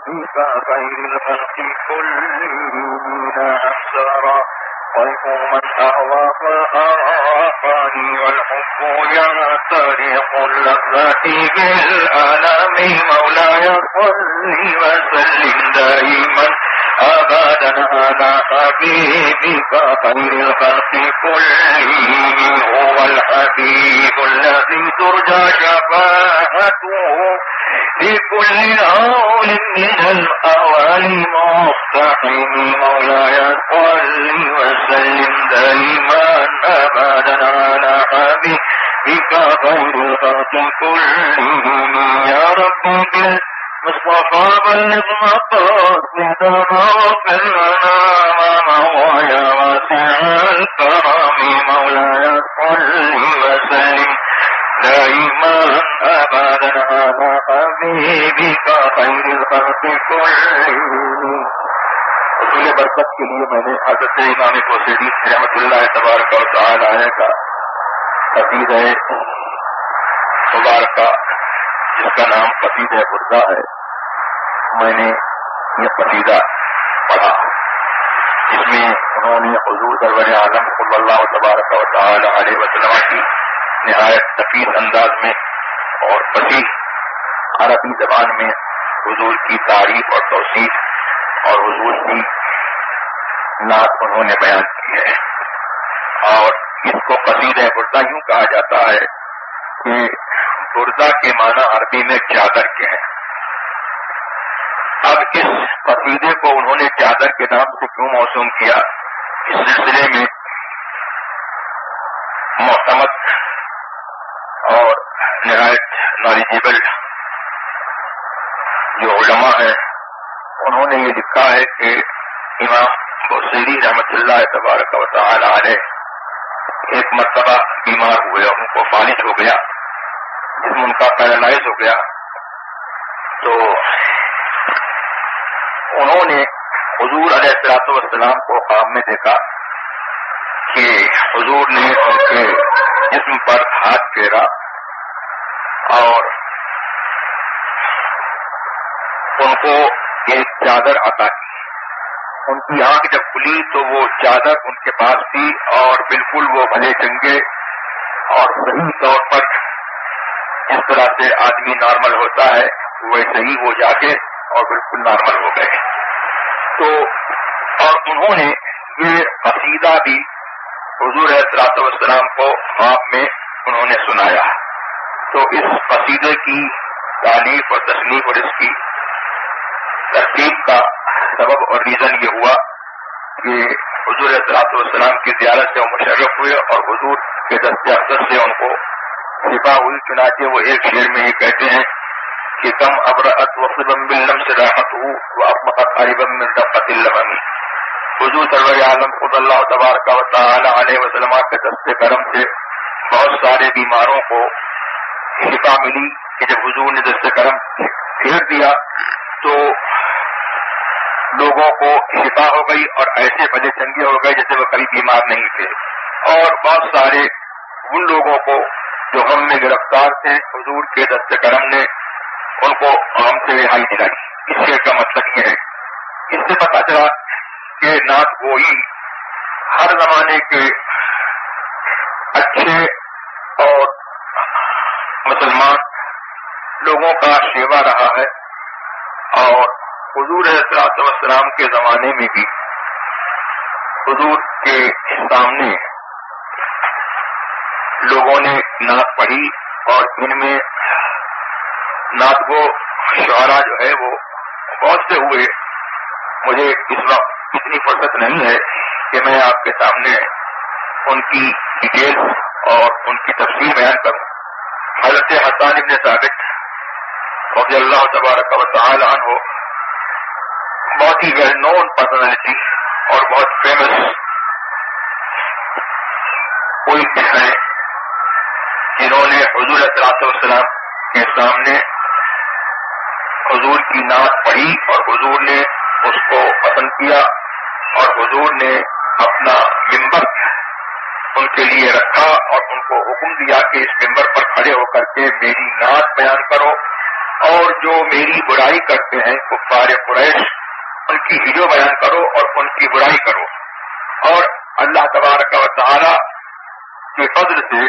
بك خير الخلق كلهم أحسرا طيف من أهوى فأراني والحب يعترق اللذات بالآلام مولاي صل وسلم دائما أبدا على حبيبك خير الخلق كلهم هو الحبيب الذي ترجى شفاعته في كل هول من الأهوال مقتحم مولاي صل وسلم دائما أبدا على حبيبك خير الخلق كلهم يا رب مصطفى بلغ مقاصدنا واغفر لنا ما هو يا واسع الكرم مولاي صل وسلم دائما ابدا على حبيبك خير الخلق كلهم. رسول برکت کے لیے میں نے حضرت امام کوثری رحمۃ اللہ تبارک و تعالی علیہ کا قصیدہ مبارکہ جس کا نام قصیدہ بردا ہے، میں نے یہ قصیدہ پڑھا جس میں انہوں نے حضور سرور عالم صلی اللہ تبارک و تعالی علیہ وسلم کی نہایت نفیس انداز میں اور فصیح عربی زبان میں حضور کی تعریف اور توصیف اور حضور کی نعت انہوں نے بیان کی ہے. اور اس کو قصیدہ بردا یوں کہا جاتا ہے کہ بردا کے معنی عربی میں چادر کے ہیں. اب اس قصیدے کو انہوں نے چادر کے نام سے کیوں موسوم کیا، اس سلسلے میں معتمد اور نہایت نالیجیبل جو علماء ہیں انہوں نے یہ لکھا ہے کہ امام بوصیری رحمۃ اللہ تبارک و تعالی علیہ ایک مرتبہ بیمار ہوئے اور ان کو فالج ہو گیا، جسم ان کا پیرالائز ہو گیا. تو انہوں نے حضور علیہ الصلوۃ والسلام کو خواب میں دیکھا کہ حضور نے ان کے جسم پر ہاتھ پھیرا اور ان کو ایک چادر عطا کی. ان کی آنکھ جب کھلی تو وہ چادر ان کے پاس تھی اور بالکل وہ بھلے چنگے اور صحیح طور پر جس طرح سے آدمی نارمل ہوتا ہے ویسے ہی وہ جا کے اور بالکل نارمل ہو گئے. تو اور انہوں نے یہ قصیدہ بھی حضور علیہ الصلوۃ والسلام کو خواب میں انہوں نے سنایا. تو اس قصیدے کی تعلیف اور تصنیف اور اس کی ترتیب کا سبب اور ریزن یہ ہوا کہ حضور علیہ الصلوۃ والسلام کی زیارت سے وہ مشرف ہوئے اور حضور کے دست اقدس سے ان کو شفا ہوئی. چنانچہ وہ ایک شعر میں یہ کہتے ہیں کہ کم ابرأت وصبا باللمس راحته واطمقت قریبا من دقة اللبن. حضور سرور عالم صلی اللہ تبارک و تعالی علیہ وسلم کے دست کرم سے بہت سارے بیماروں کو شفا ملی کہ جب حضور نے دست کرم پھیر دیا تو لوگوں کو شفا ہو گئی اور ایسے بھلے چنگے ہو گئے جیسے وہ کبھی بیمار نہیں تھے. اور بہت سارے ان لوگوں کو جو غم میں گرفتار تھے حضور کے دست کرم نے ان کو غم سے رہائی دلائی. اس شعر کا مطلب یہ ہے، اس سے پتہ چلا کہ نعت گوئی ہر زمانے کے اچھے اور مسلمان لوگوں کا شیوا رہا ہے. اور حضور علیہ الصلوۃ والسلام کے زمانے میں بھی حضور کے سامنے لوگوں نے نعت پڑھی اور ان میں نعت گو شعراء جو ہے وہ بہت سے ہوئے. مجھے اس وقت اتنی فرصت نہیں ہے کہ میں آپ کے سامنے ان کی ڈیٹیلز اور ان کی تفصیل بیان کروں. حضرت حسان ابن ثابت رضی اللہ تبارک و تعالی عنہ بہت ہی ویل نون پرسنالٹی اور بہت فیمس پوئٹ ہیں جنہوں نے حضور علیہ الصلوۃ والسلام کے سامنے حضور کی نعت پڑھی اور حضور نے اس کو پسند کیا اور حضور نے اپنا منبر ان کے لیے رکھا اور ان کو حکم دیا کہ اس منبر پر کھڑے ہو کر کے میری نعت بیان کرو اور جو میری برائی کرتے ہیں کفار قریش ان کی ہجو بیان کرو اور ان کی برائی کرو. اور اللہ تبارک و تعالی کے فضل سے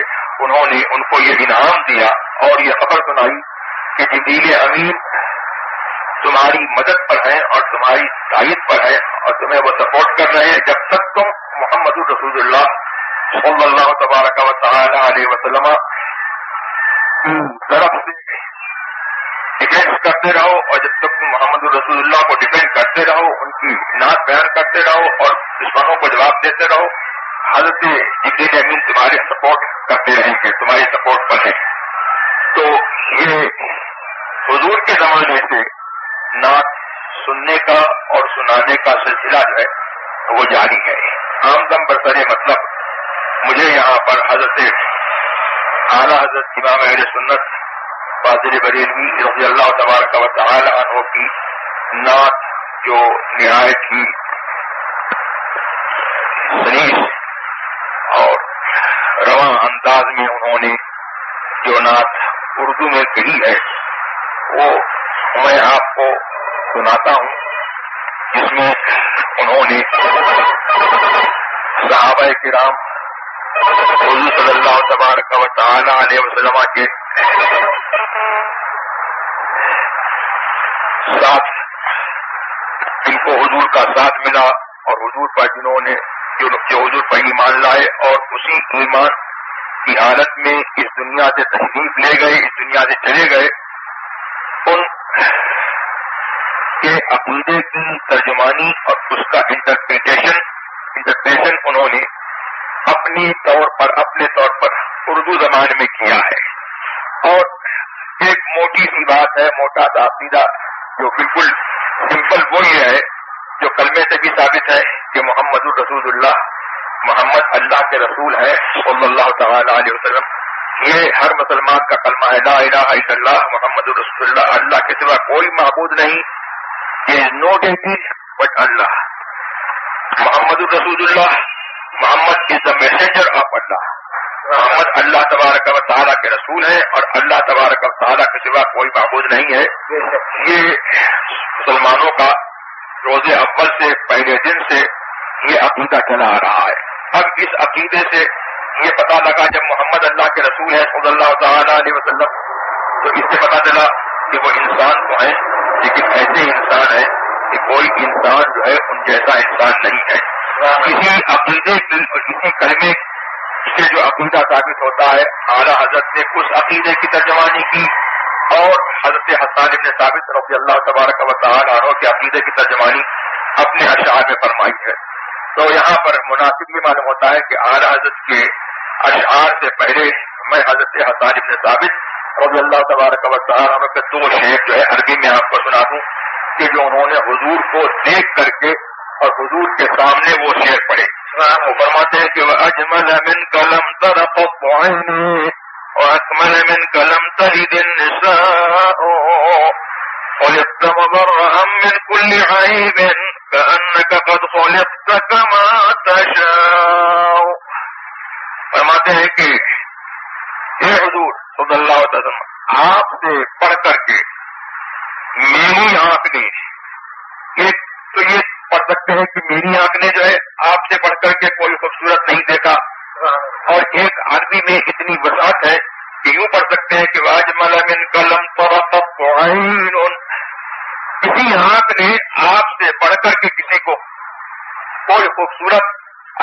انہوں نے ان کو یہ انعام دیا اور یہ خبر سنائی کہ جبریل امین تمہاری مدد پر ہیں اور تمہاری تائید پر ہیں اور تمہیں وہ سپورٹ کر رہے ہیں جب تک تم محمد رسول اللہ صلی اللہ تبارک و تعالی علیہ وسلم کی طرف سے ڈیفینس کرتے رہو اور جب تک تم محمد رسول اللہ کو ڈیفینڈ کرتے رہو ان کی نعت بیان کرتے رہو اور دشمنوں کو جواب دیتے رہو حضرت جبریل امین تمہارے سپورٹ کرتے رہیں گے تمہاری سپورٹ پر ہے. تو یہ حضور کے زمانے سے نعت سننے کا اور سنانے کا سلسلہ جو ہے وہ جاری ہے. عام دم برسر مطلب مجھے یہاں پر حضرت اعلیٰ حضرت امام اہل سنت فاضل بریلوی رضی اللہ تبارک و تعالی عنہ کی نعت جو نہایت ہی سلیس اور رواں انداز میں انہوں نے جو نعت اردو میں کہی ہے وہ میں آپ کو سناتا ہوں جس میں انہوں نے صحابہ کرام حضور صلی اللہ تبارک و تعالی علیہ وسلم کے ساتھ جن کو حضور کا ساتھ ملا اور حضور پر جنہوں نے جو حضور پر ایمان لائے اور اسی ایمان کی حالت میں اس دنیا سے تشریف لے گئے اس دنیا سے چلے گئے ان کے عقیدے کی ترجمانی اور اس کا انٹرپریشن انہوں نے اپنے طور پر اردو زبان میں کیا ہے. اور ایک موٹی سی بات ہے موٹا سا عقیدہ جو بالکل سمپل وہ یہ ہے جو کلمے سے بھی ثابت ہے کہ محمد رسول اللہ محمد اللہ کے رسول ہے صلی اللہ تعالی علیہ وسلم. یہ ہر مسلمان کا کلمہ ہے لا الہ الا اللہ محمد رسول اللہ. اللہ کے سوا کوئی معبود نہیں. there is no deity but Allah. محمد رسول اللہ محمد از دا میسنجر آف اللہ. محمد اللہ تبارک و تعالیٰ کے رسول ہیں اور اللہ تبارک و تعالیٰ کے سوا کوئی معبود نہیں ہے. یہ مسلمانوں کا روز اول سے پہلے دن سے یہ عقیدہ چلا آ رہا ہے. اب اس عقیدے سے یہ پتا لگا جب محمد اللہ کے رسول ہیں صلی اللہ تعالی علیہ وسلم تو اس سے پتا چلا کہ وہ انسان تو ہیں لیکن ایسے انسان ہیں کہ کوئی انسان جو ہے ان جیسا انسان نہیں ہے. کسی عقیدے کی اور کسی کلمے سے جو عقیدہ ثابت ہوتا ہے اعلیٰ حضرت نے اس عقیدے کی ترجمانی کی اور حضرت حسان ابن ثابت رضی اللہ تبارک و تعالی عنہ کے عقیدے کی ترجمانی اپنے اشعار میں فرمائی ہے. تو یہاں پر مناسب یہ معلوم ہوتا ہے کہ اعلیٰ حضرت کے اشعار سے پہلے میں حضرت حسان ابن ثابت رضی اللہ تبارک و تعالی عنہ کے دو شعر جو ہے عربی میں آپ کو سنا دوں کہ جو انہوں نے حضور کو دیکھ کر کے اور حضور کے سامنے وہ شعر پڑھے. وہ فرماتے ہیں کہ وَأَجْمَلَ مِنْكَ لَمْ تَرَ قَطُّ عَيْنِي وَأَكْمَلَ مِنْكَ لَمْ تَلِدِ النِّسَاءُ خُلِقْتَ مُبَرَّأً مِنْ كُلِّ عَيْبٍ كَأَنَّكَ قَدْ خُلِقْتَ كَمَا تَشَاءُ. فرماتے ہیں کہ اے حضور صلی اللہ علیہ وسلم آپ سے پڑھ کر کے میری آنکھ نے ایک تو یہ پڑھ سکتے ہیں کہ میری آنکھ نے جو ہے آپ سے پڑھ کر کے کوئی خوبصورت نہیں دیکھا اور ایک عربی میں اتنی وسعت ہے کہ یوں پڑھ سکتے ہیں کہ واجمل من قلم طرقت عین. کسی آنکھ نے آپ سے پڑھ کر کے کسی کو کوئی خوبصورت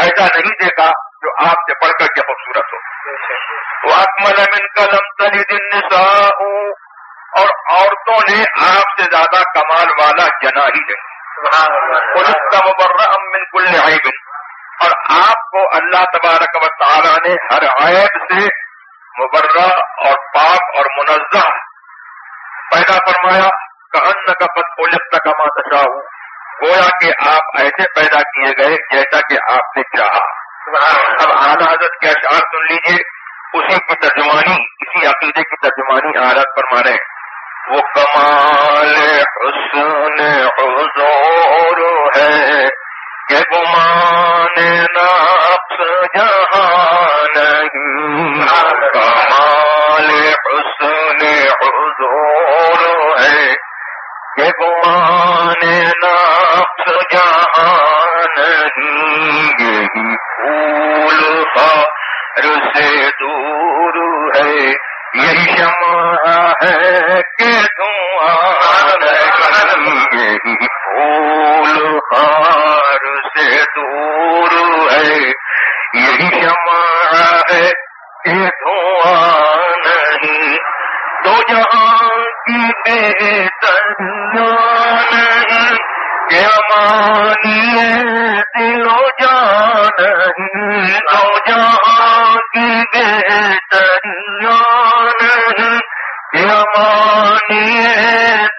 ایسا نہیں دیکھا جو آپ سے پڑھ کر کے خوبصورت ہو. واکمل من قلم تلد النساء اور عورتوں نے آپ سے زیادہ کمال والا جنا ہی نہیں. خلقت مبرأ من كل عیب اور آپ کو اللہ تبارک و تعالی نے ہر عیب سے مبرأ اور پاک اور منزہ پیدا فرمایا. کأنک قد خلقت کما تشاء گویا کہ آپ ایسے پیدا کیے گئے جیسا کہ آپ نے چاہا. اب اعلیٰ حضرت کے اشعار سن لیجیے اسی کی ترجمانی اسی عقیدے کی ترجمانی حضرت فرمانے. وہ کمال حسن حضور ہے کہ گمان نقص جہاں نہیں. کمال حسن حضور گمان نفس جہاں نہیں، یہی پھول خار سے دور ہے، یہی شمع ہے کہ دھواں نہیں، یہی پھول خار سے دور ہے، یہی شمع ہے کہ دھواں نہیں، دو جہاں کی بہتریاں نہیں، کیا مانی دل و جان نہیں، دو جہاں کی بہتریاں نہیں، کیا مانی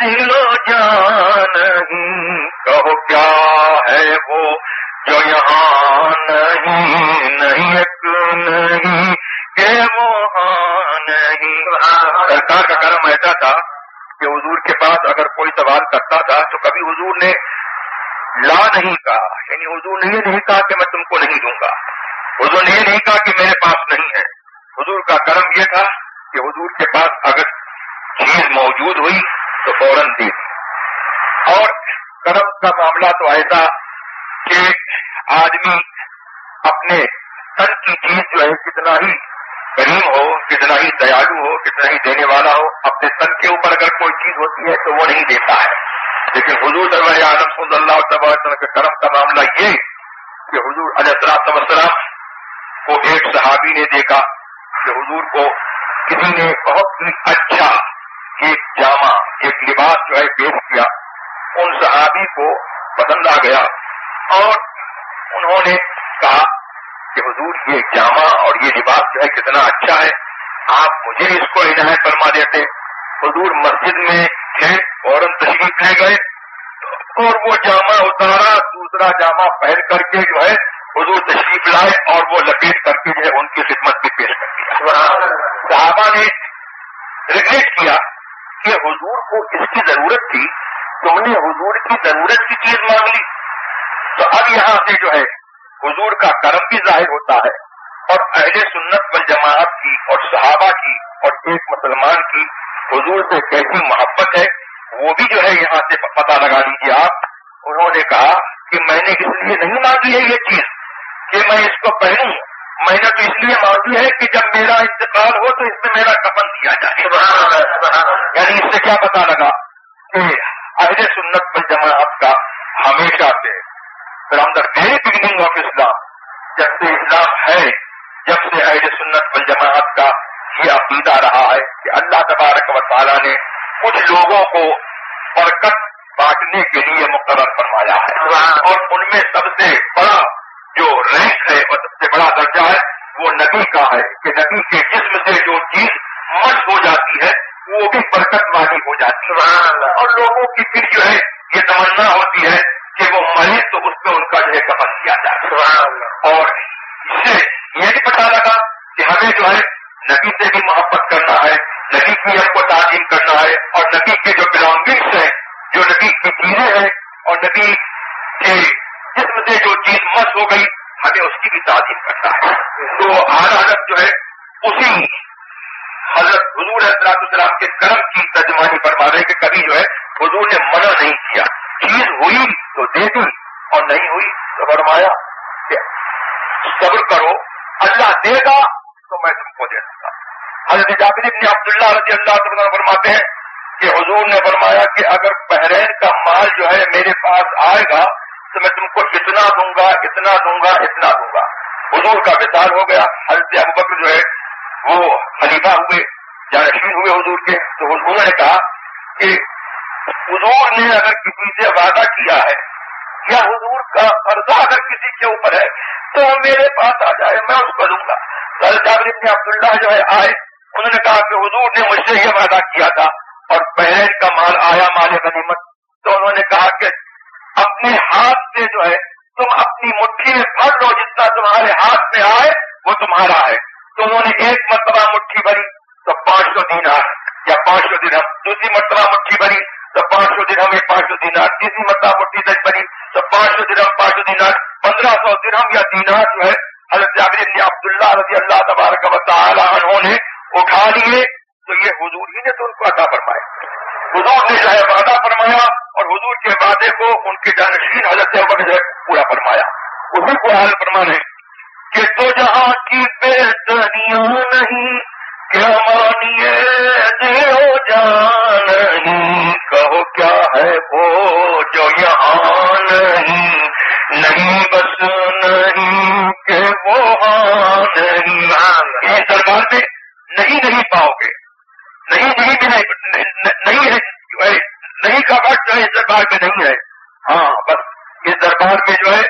دل و جان نہیں، کہو کیا ہے وہ جو یہاں نہیں، نہیں ایک نہیں کہ وہاں نہیں۔ سرکار کا کرم ایسا تھا کہ حضور کے پاس اگر کوئی سوال کرتا تھا تو کبھی حضور نے لا نہیں کہا، یعنی حضور نے یہ نہیں کہا کہ میں تم کو نہیں دوں گا، حضور نے یہ نہیں کہا کہ میرے پاس نہیں ہے۔ حضور کا کرم یہ تھا کہ حضور کے پاس اگر چیز موجود ہوئی تو فوراً دے دی۔ اور کرم کا معاملہ تو ایسا کہ آدمی اپنے تن کی چیز جو ہے کتنا ہی کریم ہو، کتنا ہی دیالو ہو، کتنا ہی دینے والا ہو، اپنے تن کے اوپر اگر کوئی چیز ہوتی ہے تو وہ نہیں دیتا ہے۔ لیکن حضور صلی عالم صلی اللہ علیہ وسلم کے کرم کا معاملہ یہ کہ حضور علیہ السلام کو ایک صحابی نے دیکھا کہ حضور کو کسی نے بہت ہی اچھا ایک جامع، ایک لباس جو ہے پیش کیا، ان صحابی کو پسند آ گیا اور انہوں نے کہا کہ حضور یہ جامع اور یہ لباس جو ہے کتنا اچھا ہے، آپ مجھے اس کو عنایت فرما دیتے۔ حضور مسجد میں تھے، فوراً تشریف لے گئے اور وہ جامع اتارا، دوسرا جامع پہن کر کے جو ہے حضور تشریف لائے اور وہ لپیٹ کر کے جو ہے ان کی خدمت میں پیش کر دیا۔ صحابہ نے ریگریٹ کیا کہ حضور کو اس کی ضرورت تھی، تم نے حضور کی ضرورت کی چیز مانگ لی۔ تو اب یہاں سے جو ہے حضور کا کرم بھی ظاہر ہوتا ہے، اور اہل سنت والجماعت کی اور صحابہ کی اور ایک مسلمان کی حضور سے کیسی محبت ہے وہ بھی جو ہے یہاں سے پتہ لگا لیجیے آپ۔ انہوں نے کہا کہ میں نے اس لیے نہیں مانگی ہے یہ چیز کہ میں اس کو پہنوں، میں نے تو اس لیے مانگی ہے کہ جب میرا انتقال ہو تو اس میں میرا کفن کیا جائے۔ یعنی اس سے کیا پتہ لگا کہ اہل سنت والجماعت کا ہمیشہ سے from the very beginning of Islam, جب سے اسلام ہے، جب سے اہل سنت والجماعت کا یہ عقیدہ رہا ہے کہ اللہ تبارک و تعالیٰ نے کچھ لوگوں کو برکت بانٹنے کے لیے مقرر فرمایا ہے، اور ان میں سب سے بڑا جو رینک ہے اور سب سے بڑا درجہ ہے وہ نبی کا ہے کہ نبی کے جسم سے جو چیز مس ہو جاتی ہے وہ بھی برکت والی ہو جاتی ہے، اور لوگوں کی پھر جو ہے یہ تمنا ہوتی ہے کہ وہ مرے تو اس میں ان کا جو ہے کفن کیا جائے۔ اور اس سے یہ بھی پتا لگا کہ ہمیں جو ہے نبی سے بھی محبت کرنا ہے، نبی کی ہم کو تعظیم کرنا ہے، اور نبی کے جو بلانگنگس ہیں، جو نبی کی چیزیں ہیں، اور نبی کے جسم سے جو چیز مس ہو گئی ہمیں اس کی بھی تعظیم کرنا ہے۔ تو اعلیٰ حضرت جو ہے اسی حضرت حضور علیہ السلام کے کرم کی ترجمانی فرما رہے کہ کبھی جو ہے حضور نے منع نہیں کیا، چیز ہوئی تو دے دی اور نہیں ہوئی تو فرمایا کہ صبر کرو، اللہ دے گا تو میں تم کو دے دوں گا۔ حضرت جابر بن عبداللہ رضی اللہ عنہ فرماتے ہیں کہ حضور نے فرمایا کہ اگر بحرین کا مال جو ہے میرے پاس آئے گا تو میں تم کو اتنا دوں گا، اتنا دوں گا، اتنا دوں گا۔ حضور کا وصال ہو گیا، حضرت ابوبکر جو ہے وہ خلیفہ ہوئے، جانشین ہوئے حضور کے، تو حضور نے کہا کہ حضور نے اگر کسی سے وعدہ کیا ہے یا حضور کا قرضہ اگر کسی کے اوپر ہے تو میرے پاس آ جائے، میں اس کو دوں گا۔ حضرت جابر بن عبداللہ جو ہے آئے، انہوں نے کہا کہ حضور نے مجھ سے یہ وعدہ کیا تھا اور بحرین کا مال آیا، مال غنیمت، تو انہوں نے کہا کہ اپنے ہاتھ سے جو ہے تم اپنی مٹھی میں بھر لو، جتنا تمہارے ہاتھ میں آئے وہ تمہارا ہے۔ تو انہوں نے ایک مرتبہ مٹھی بھری تو 500 دینار یا 500 درہم، دوسری مرتبہ مٹھی بھری تو 500 درہم یا 500 دینار، تیسری مرتبہ مٹھی بھری تو 500 درہم 500 دینار، 1500 درہم یا دینار جو ہے حضرت جابر بن عبداللہ رضی اللہ تبارک و تعالی عنہ نے اٹھا لیے، تو یہ حضور ہی نے تو ان کو عطا فرمائے۔ حضور نے جو ہے وعدہ فرمایا اور حضور کے وعدے کو ان کے جانشین حضرت ابوبکر نے پورا فرمایا. اسی کو حال فرمانے کہ تو جہاں کی بہتریاں نہیں کیا مانیے دیو جان نہیں, کہو کیا ہے وہ جو یہاں نہیں بس نہیں کہ وہ ہاں نہیں. یہ دربار میں نہیں پاؤ گے, نہیں کا وقت جو ہے اس دربار میں نہیں ہے. ہاں بس اس دربار میں جو ہے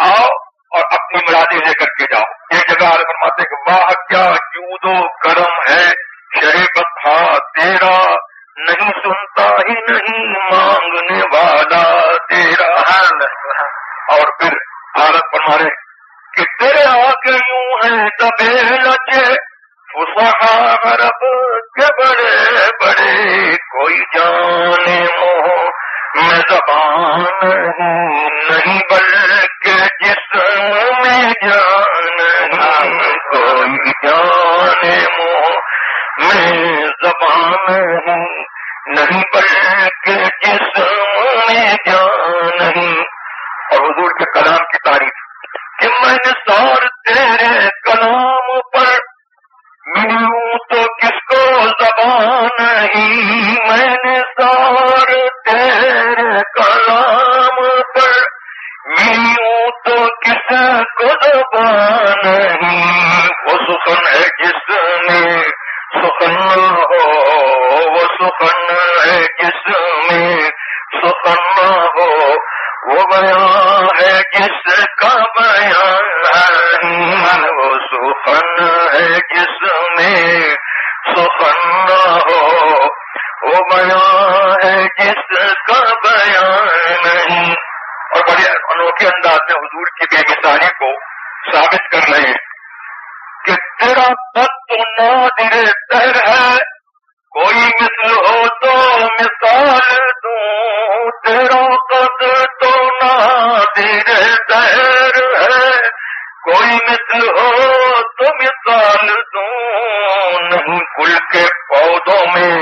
آؤ اور اپنی مرادیں لے کر کے جاؤ. ایک جگہ فرماتے کہ واہ کیا جود و کرم ہے شہ بطحا تیرا, نہیں سنتا ہی نہیں مانگنے والا تیرا. اور پھر حالت فرما رہے کہ تیرے آگے یوں ہے دبے لچے فصحا عرب کے بڑے بڑے, کوئی جانے موہ میں زبان نہیں بلکہ جسم میں جان, کوئی جانے موہ میں زبان نہیں بلکہ جسم میں جان. اور حضور کے کلام کی تعریف کہ میں نے سار تیرے کلام پر ملوں تو کس کو زبان نہیں, میں نے سار تیرے کلام پر ملوں تو کس کو زبان نہیں. وہ سخن ہے جس میں سخن نہ ہو, وہ سخن ہے جس میں سخن نہ ہو, وہ بیان ہے جس کا بیان, وہ سخن ہے جس میں سخن نہ ہو, وہ بیان ہے جس کا بیان نہیں. اور بڑے انوکھے انداز میں حضور کی بے مثالی کو ثابت کر رہے ہیں کہ تیرا قد تو نادر تر ہے, کوئی مثل ہو تو مثال دوں, تیرا قد تو نادر تر ہے, کوئی مثل ہو تو مثال دوں. نہیں گل کے پودوں میں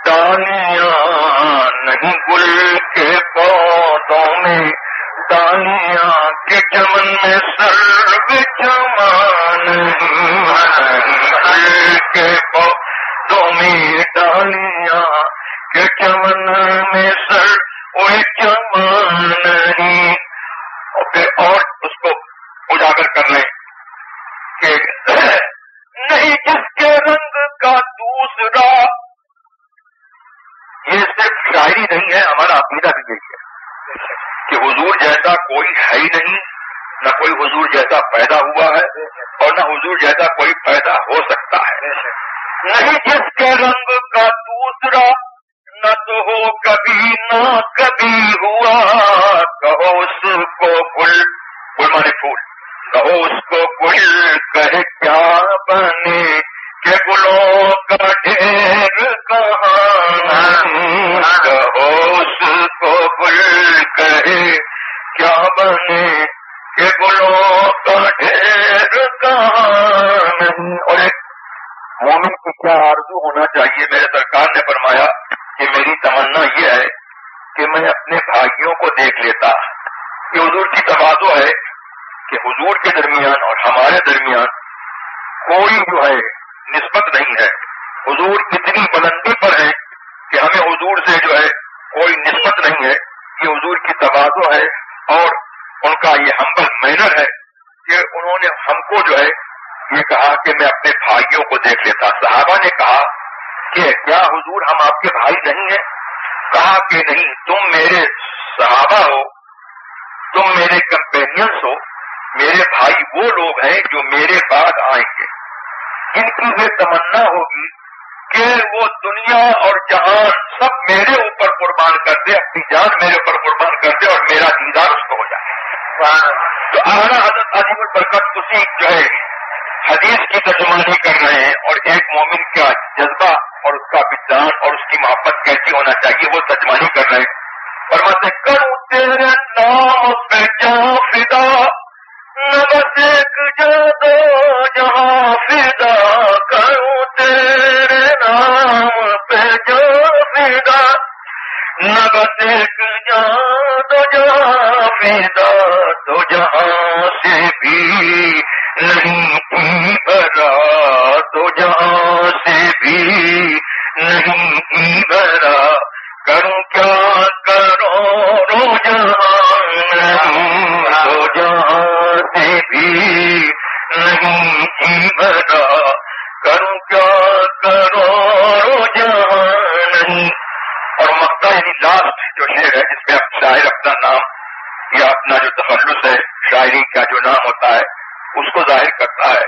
ڈالیاں, نہیں گل کے پودوں میں ڈالیاں کے چمن میں سرو چمان, گل کے پودوں میں ڈالیاں کے چمن میں سرو چمان. اور اس کو اجاگر کر لیں کہ نہیں جس کے رنگ کا دوسرا, یہ صرف شاعری نہیں ہے, ہمارا عقیدہ بھی یہی ہے کہ حضور جیسا کوئی ہے ہی نہیں, نہ کوئی حضور جیسا پیدا ہوا ہے اور نہ حضور جیسا کوئی پیدا ہو سکتا ہے. نہیں جس کے رنگ کا دوسرا, نہ تو ہو کبھی نہ کبھی ہوا, کہو اس کو گل, گل مانے پھول, کہو اس کو گل کہے کیا بنے کہ گلوں کا ڈھیر کہاں, کہو اس کو گل کہے کیا بنے کہ گلوں کا ڈھیر کہاں. اور ایک مومن کو کیا آرزو ہونا چاہیے, میرے سرکار نے فرمایا کہ میری تمنا یہ ہے کہ میں اپنے بھائیوں کو دیکھ لیتا. کہ حضور کی تواضع ہے کہ حضور کے درمیان اور ہمارے درمیان کوئی جو ہے نسبت نہیں ہے. حضور اتنی بلندی پر ہے کہ ہمیں حضور سے جو ہے کوئی نسبت نہیں ہے. یہ حضور کی تواضع ہے اور ان کا یہ ہمبل مینر ہے کہ انہوں نے ہم کو جو ہے یہ کہا کہ میں اپنے بھائیوں کو دیکھ لیتا. صحابہ نے کہا کہ کیا حضور ہم آپ کے بھائی نہیں ہیں؟ کہا کہ نہیں, تم میرے صحابہ ہو, تم میرے کمپینینس ہو, میرے بھائی وہ لوگ ہیں جو میرے بعد آئیں گے, جن کی یہ تمنا ہوگی کہ وہ دنیا اور جہان سب میرے اوپر قربان کر دے, اپنی جان میرے اوپر قربان کر دے اور میرا دیدار اس کو ہو جائے. تو اعلیٰ حضرت عظیم البرکت اسی جو ہے حدیث کی ترجمانی کر رہے ہیں, اور ایک مومن کا جذبہ اور اس کا وجدان اور اس کی محبت کیسی ہونا چاہیے وہ ترجمانی کر رہے ہیں. فرماتے کروں تیرے نام پہ جہاں فدا, نہ بس ایک جادو جہاں فدا, کروں تیرے نام پہ جہاں فدا, نہ بس ایک جہاں دو جہاں فدا دو جہاں سے بھی نہیں کی بھرا دو جہاں سے بھی نہیں کی بھرا کروں کیا کروڑوں جہاں نہیں دو جہاں سے بھی نہیں کی بھرا کروں کیا کروڑوں جہاں نہیں. اور مقطع یعنی لاسٹ جو شعر ہے جس میں اب شاعر اپنا نام یا اپنا جو تخلص ہے شاعری کا جو نام ہوتا ہے اس کو ظاہر کرتا ہے.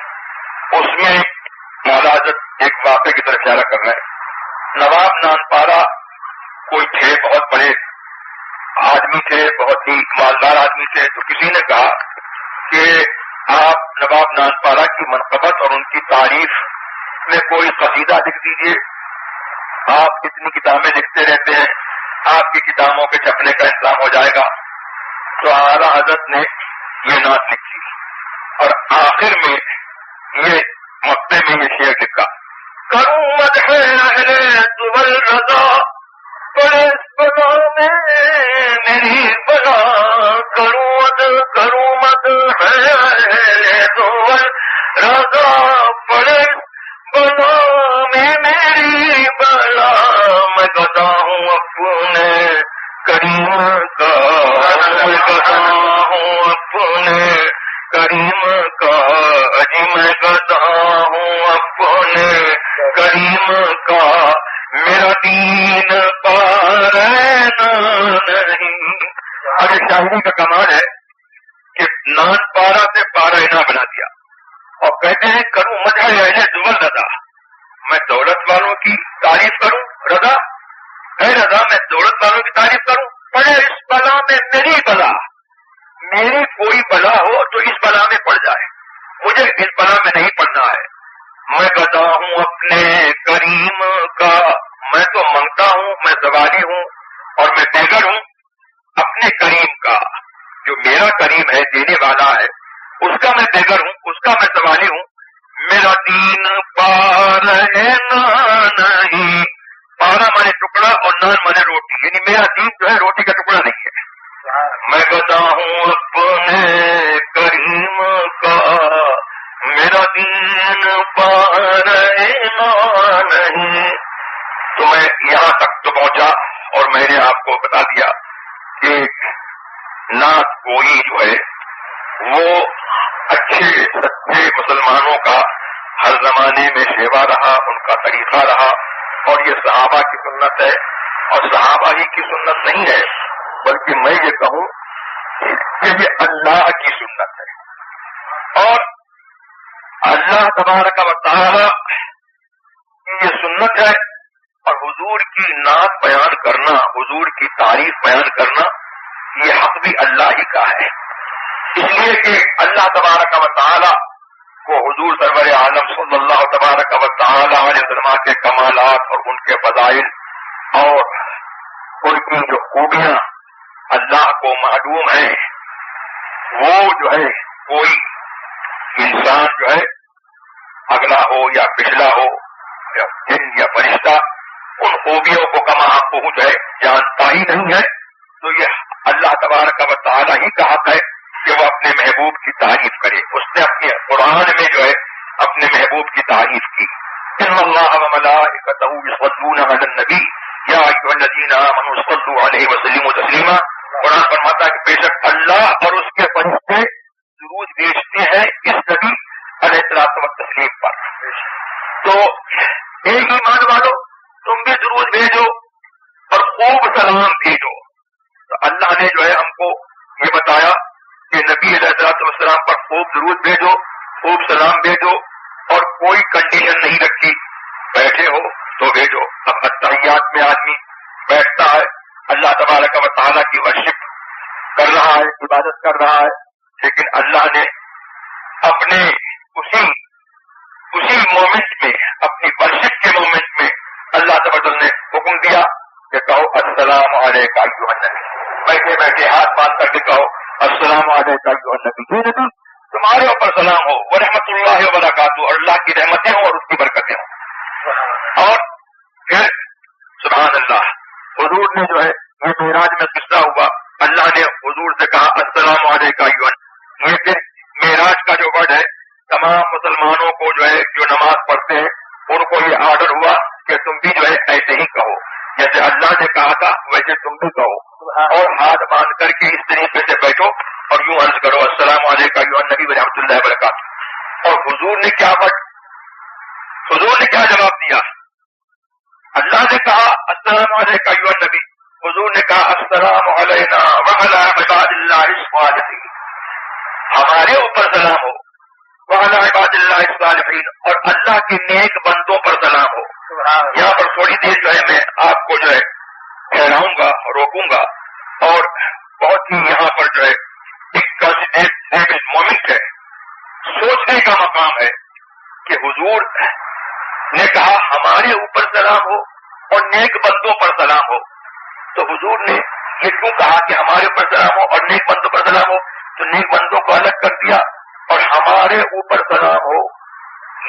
اس میں اعلیٰ حضرت ایک واقعے کی طرف اشارہ کر رہے ہیں. نواب نانپارا کوئی تھے بہت بڑے آدمی تھے, بہت ہی مالدار آدمی تھے. تو کسی نے کہا کہ آپ نواب نانپارا کی منقبت اور ان کی تعریف میں کوئی قصیدہ لکھ دیجیے. آپ اتنی کتابیں لکھتے رہتے ہیں, آپ کی کتابوں کے چھپنے کا انتظام ہو جائے گا. تو اعلیٰ حضرت نے یہ نعت لکھی اور آخر میں یہ مقطع میں یہ شعر لکھا. کروں مدح اہل طول رضا پڑے بلا میں میری بلا کروں مدح اہل طول رضا پڑے بلا میں میری بلا میں گدا ہوں اپنے کریم کا میں گدا ہوں اپنے کریم کا اجی میں گدا ہوں اپنے کریم کا میرا دین پارینا نہیں. اب شاعری کا کمال ہے کہ نان پارا سے پارینا بنا دیا اور کہتے ہیں کروں مدح اہل طول رضا, میں دولت والوں کی تعریف کروں. رضا اے رضا میں دولت والوں کی تعریف کروں. پڑے اس بلا میں میری بلا, میری کوئی بلا ہو تو اس بلا میں پڑ جائے, مجھے اس بلا میں نہیں پڑنا ہے. میں گدا ہوں اپنے کریم کا, میں تو منگتا ہوں, میں زوالی ہوں اور میں بےگر ہوں اپنے کریم کا. جو میرا کریم ہے دینے والا ہے اس کا میں بےگر ہوں, اس کا میں زوالی ہوں. میرا دین پارینا نہیں, پارا مانے ٹکڑا اور نان مانے روٹی, یعنی میرا دین جو ہے روٹی کا ٹکڑا نہیں ہے. میں گدا ہوں اپنے کریم کا, میرا دین پارینا نہیں. تو میں یہاں تک تو پہنچا اور میں نے آپ کو بتا دیا کہ نعت گوئی جو ہے وہ اچھے سچے مسلمانوں کا ہر زمانے میں شیوا رہا, ان کا طریقہ رہا. اور یہ صحابہ کی سنت ہے, اور صحابہ ہی کی سنت نہیں ہے بلکہ میں یہ کہوں کہ یہ اللہ کی سنت ہے. اور اللہ تبارک و تعالی کی یہ سنت ہے. اور حضور کی نعت بیان کرنا, حضور کی تعریف بیان کرنا, یہ حق بھی اللہ ہی کا ہے. اس لیے کہ اللہ تبارک و تعالی کو حضور سرور عالم صلی اللہ تبارک و تعالی علیہ وسلم کے کمالات اور ان کے فضائل اور ان کی جو خوبیاں اللہ کو معلوم ہیں, وہ جو ہے کوئی انسان جو ہے اگلا ہو یا پچھلا ہو یا جن یا فرشتہ ان خوبیوں کو کما حق جو ہے جانتا ہی نہیں ہے. تو یہ اللہ تبارک و تعالی ہی کا حق ہے کہ وہ اپنے محبوب کی تعریف کرے. اس نے اپنے قرآن میں جو ہے اپنے محبوب کی تعریف کی. ان اللہ وملائکتہ یصلون علی النبی یا ایھا الذین آمنوا صلوا علیہ وسلموا تسلیما. قرآن فرماتا ہے کہ بے شک اللہ اور اس کے فرشتے درود بھیجتے ہیں اس نبی علیہ الصلوۃ والتسلیم پر. تو ایک ایمان والو تم بھی درود بھیجو اور خوب سلام بھیجو. تو اللہ نے جو ہے ہم کو یہ بتایا کہ نبی علیہ الصلوۃ والسلام پر خوب درود بھیجو, خوب سلام بھیجو, اور کوئی کنڈیشن نہیں رکھی, بیٹھے ہو تو بھیجو. اب اتحیات میں آدمی بیٹھتا ہے, اللہ تبارک و تعالیٰ کی ورشپ کر رہا ہے, عبادت کر رہا ہے, لیکن اللہ نے اپنے اسی مومنٹ میں, اپنی ورشپ کے مومنٹ میں اللہ تبارک نے حکم دیا کہ کہو السلام علیکم ایھا النبی. بیٹھے بیٹھے ہاتھ باندھ کر کے کہو السلام علیکم ایھا النبی. یہ نبی تمہارے اوپر سلام ہو, ورحمۃ اللہ وبرکاتہ, اور اللہ کی رحمتیں ہوں اور اس کی برکتیں ہوں. اور پھر سبحان اللہ, حضور حضور نے جو ہے یہ معراج میں قصہ ہوا، اللہ نے حضور سے کہا السلام علیکم ایھا، یہ پھر معراج کا جو ورڈ ہے تمام مسلمانوں کو جو ہے جو نماز پڑھتے ہیں ان کو یہ آرڈر ہوا کہ تم بھی جو ہے ایسے ہی کہو، جیسے اللہ نے کہا تھا ویسے تم بھی کہو، اور ہاتھ باندھ کر کے اس طریقے سے بیٹھو اور یوں عرض کرو السلام علیکم ایھا النبی ورحمۃ اللہ وبرکاتہ۔ اور حضور نے کیا جواب دیا؟ اللہ نے کہا السلام علیکم ایھا النبی، حضور نے کہا السلام علینا وعلی عباد اللہ الصالحین، ہمارے اوپر سلام ہو، وعلی عباد اللہ الصالحین، اور اللہ کے نیک بندوں پر سلام ہو۔ یہاں پر تھوڑی دیر جو ہے میں آپ کو جو ہے ٹھہراؤں گا، روکوں گا، اور بہت ہی یہاں پر جو ہے ایک مومنٹ ہے، سوچنے کا مقام ہے کہ حضور نے کہا ہمارے اوپر سلام ہو اور نیک بندوں پر سلام ہو، تو حضور نے یہ کیوں کہا کہ ہمارے اوپر سلام ہو اور نیک بندوں پر سلام ہو؟ تو نیک بندوں کو الگ کر دیا اور ہمارے اوپر سلام ہو،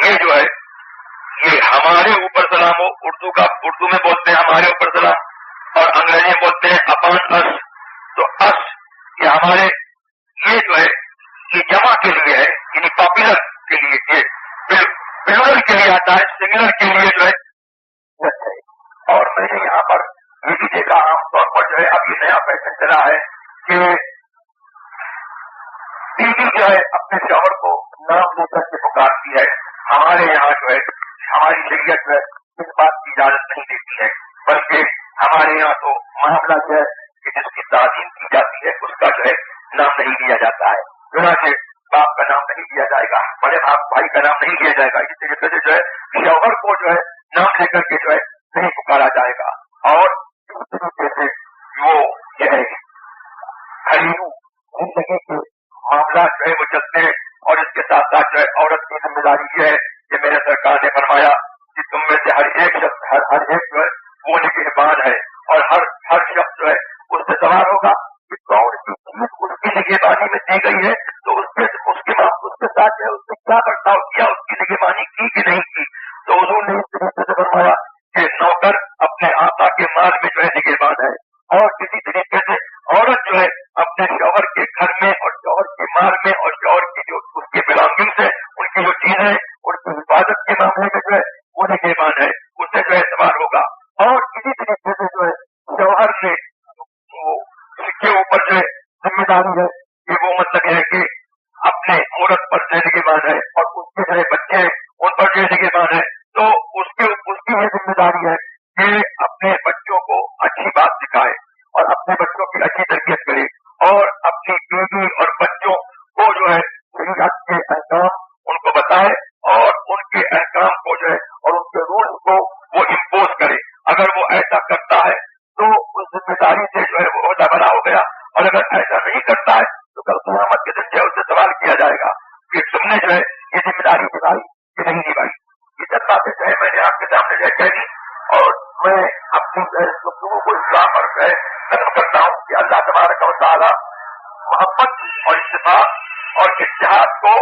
یہ جو ہے یہ ہمارے اوپر سلام ہو، اردو میں بولتے ہیں ہمارے اوپر سلام، اور انگریزی میں بولتے ہیں اپان اس، تو اس یہ ہمارے، یہ جو ہے یہ جمع کے لیے ہے، یعنی پاپولر کے لیے، یہ پلورل کے لیے آتا ہے، سنگولر کے لیے جو ہے۔ اور میں نے یہاں پر یہ بھی دیکھا عام طور پر جو ہے اب یہ نیا فیشن چلا ہے کہ بیوی جو ہے اپنے شوہر کو نام لے کر کے پکارتی ہے، ہمارے یہاں جو ہے ہماری شریعت جو ہے اس بات کی اجازت نہیں دیتی ہے، بلکہ ہمارے یہاں تو معاملہ جو ہے کہ جس کی تعظیم کی جاتی ہے اس کا جو ہے نام نہیں لیا جاتا ہے، چنانچہ باپ کا نام نہیں لیا جائے گا، بڑے بھائی کا نام نہیں لیا جائے گا، اس طریقے سے جو ہے شوہر کو جو ہے نام لے کر کے جو ہے نہیں پکارا جائے گا، اور اس طریقے سے وہ یہ ہے گھریلو زندگی کے معاملات جو ہے وہ چلتے ہیں، اور اس کے ساتھ ساتھ جو ہے عورت کی ذمہ داری یہ ہے کہ میرے سرکار نے فرمایا کہ تم میں سے ہر ایک شخص ہر ایک جو ہے وہ نگہبان ہے، اور ہر شخص جو ہے اس سے سوال ہوگا کہ کون سی چیز اس کی نگہبانی میں دی گئی ہے، تو اس کے ساتھ جو ہے اس نے کیا برتاؤ کیا، اس کی نگہبانی کی کہ نہیں کی۔ تو حضور نے اس طریقے سے فرمایا کہ نوکر اپنے آقا کے مال میں جو ہے نگہبان ہے، اور کسی طریقے سے عورت جو ہے اپنے شوہر کے گھر میں اور شوہر کے مال میں اور شوہر کی جو اس کے بلانگنگس ہے، ان کی جو چیزیں ہیں ان کی حفاظت کے معاملے میں جو ہے وہ نگہبان ہے، اس سے جو ہے سوال ہوگا۔ اور اسی طریقے سے جو ہے شوہر سے کے اوپر جو ہے ذمہ داری ہے کہ وہ مطلب ہے کہ اپنے عورت پر جو نگہبان ہے، اور اس کے جو ہے بچے ان پر جو نگہبان ہے، تو اس کی یہ ذمہ داری ہے کہ اپنے بچوں کو اچھی بات سکھائے اور اپنے بچوں کی اچھی تربیت کرے، اور اپنی بیوی اور بچوں کو جو ہے شریعت کے احکام ان کو بتائے، اور ان کے احکام کو جو ہے اور ان کے رولز کو وہ امپوز کرے۔ اگر وہ ایسا کرتا ہے تو اس ذمہ داری سے جو ہے وہ عہدہ بنا ہو گیا، اور اگر ایسا نہیں کرتا ہے تو کل قیامت کے دن جو ہے اس سے سوال کیا جائے گا کہ تم نے جو ہے یہ ذمہ داری نبھائی کہ نہیں نبھائی۔ یہ سب باتیں جو ہے میں نے آپ کے سامنے جو ہے کہہ دی، اور میں اپنی گفتگو کو اسلام پر جو ہے ختم کرتا ہوں کہ اللہ تبارک و تعالی محبت اور اتفاق اور اتحاد کو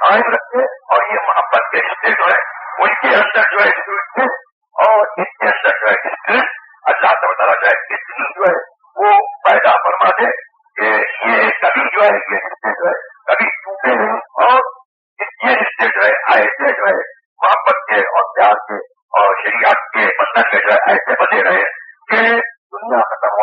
قائم رکھے، اور یہ محبت کے رشتے جو ہے ان کے اندر جو ہے سویٹنس اور ان کے اندر جو ہے اسٹرینتھ اللہ تعالیٰ جو ہے اتنی جو ہے وہ پیدا فرما دے کہ یہ کبھی جو ہے یہ رشتے جو ہے کبھی ٹوٹے نہیں، اور یہ رشتے جو ہے ایسے جو ہے محبت کے اور پیار کے اور شریعت کے بندھن میں جو ہے ایسے بنے رہے کہ دنیا ختم ہو